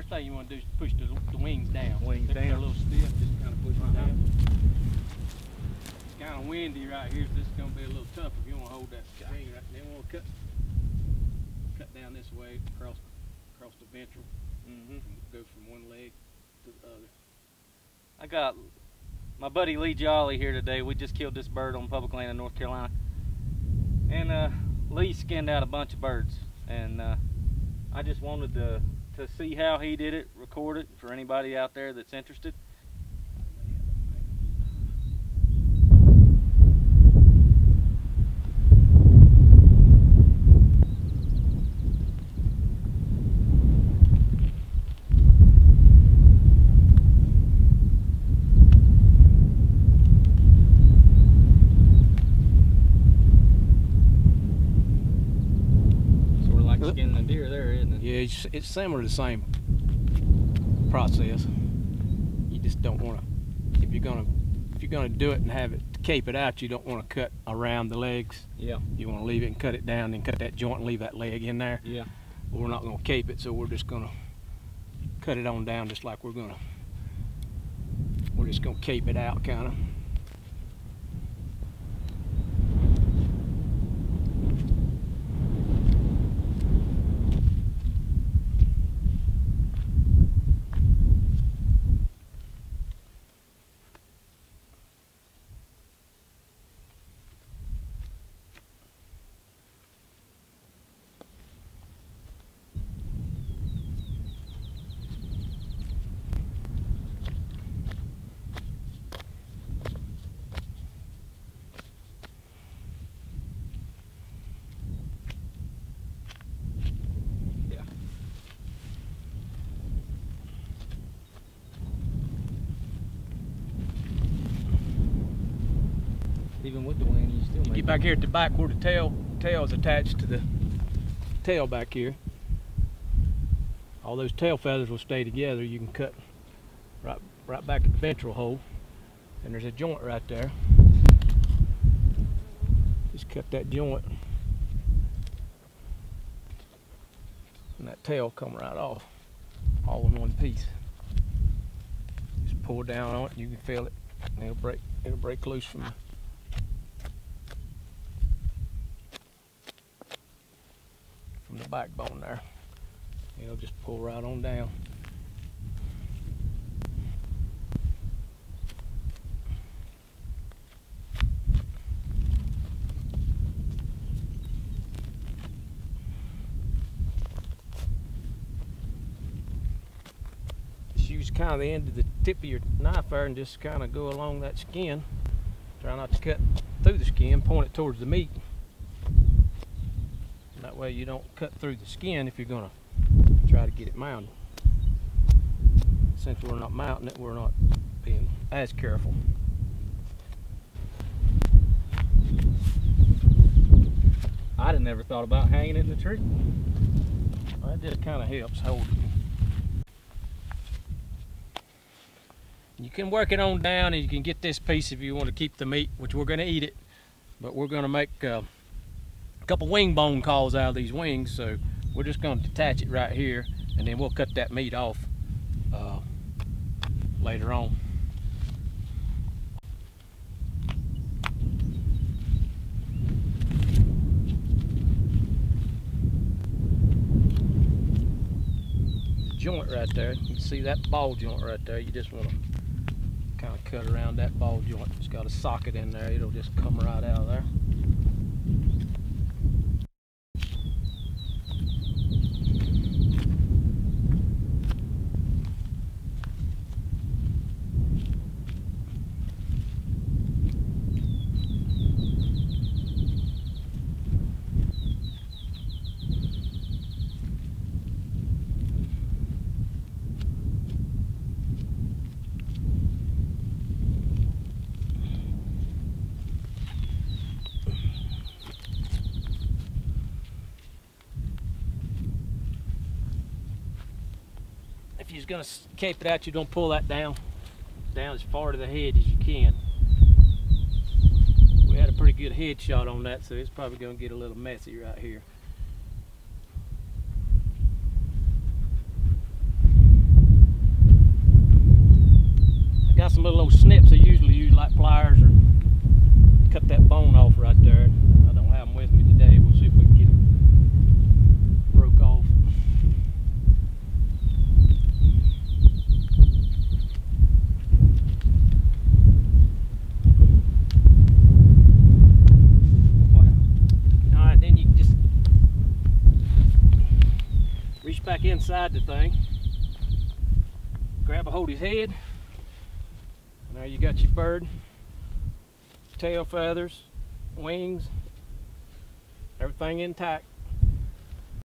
first thing you want to do is push the wings down. Wings down. They're a little stiff, just kind of push them down. It's kind of windy right here, so this is going to be a little tough if you want to hold that wing right. Then we'll cut down this way across the ventral. And go from one leg to the other. I got my buddy Lee Jolly here today. We just killed this bird on public land in North Carolina, and Lee skinned out a bunch of birds, and I just wanted to see how he did it, record it for anybody out there that's interested. Skinning a deer there, isn't it? Yeah, it's similar to the same process. You just don't want to, if you're gonna do it and have it cape it out, you don't want to cut around the legs. Yeah. You want to leave it and cut it down, and cut that joint and leave that leg in there. Yeah. But we're not gonna cape it, so we're just gonna cut it on down, just like we're just gonna cape it out, kind of. Even with the wing, you still make Get back here at the back where the tail is attached to the tail back here. All those tail feathers will stay together. You can cut right back at the ventral hole, and there's a joint right there. Just cut that joint, and that tail come right off, all in one piece. Just pull down on it, and you can feel it, and it'll break loose from the backbone there. It'll just pull right on down. Just use kind of the end of the tip of your knife there and just kind of go along that skin. Try not to cut through the skin, point it towards the meat. That way you don't cut through the skin if you're going to try to get it mounted. Since we're not mounting it, we're not being as careful. I'd have never thought about hanging it in the tree. Well, that just kind of helps hold it. You can work it on down, and you can get this piece if you want to keep the meat, which we're going to eat it, but we're going to make a couple wing bone calls out of these wings, so we're just going to detach it right here, and then we'll cut that meat off later on. The joint right there, you can see that ball joint right there. You just want to kind of cut around that ball joint. It's got a socket in there, it'll just come right out of there. If you're going to cape it out, you don't pull that down as far to the head as you can. We had a pretty good head shot on that, so it's probably going to get a little messy right here. got some little old snips I usually use, like pliers, or cut that bone off right there. I don't have them with me today. We'll see if we can get it broke off. Alright, then you can just reach back inside the thing, grab a hold of his head. Now you got your bird, tail feathers, wings, everything intact.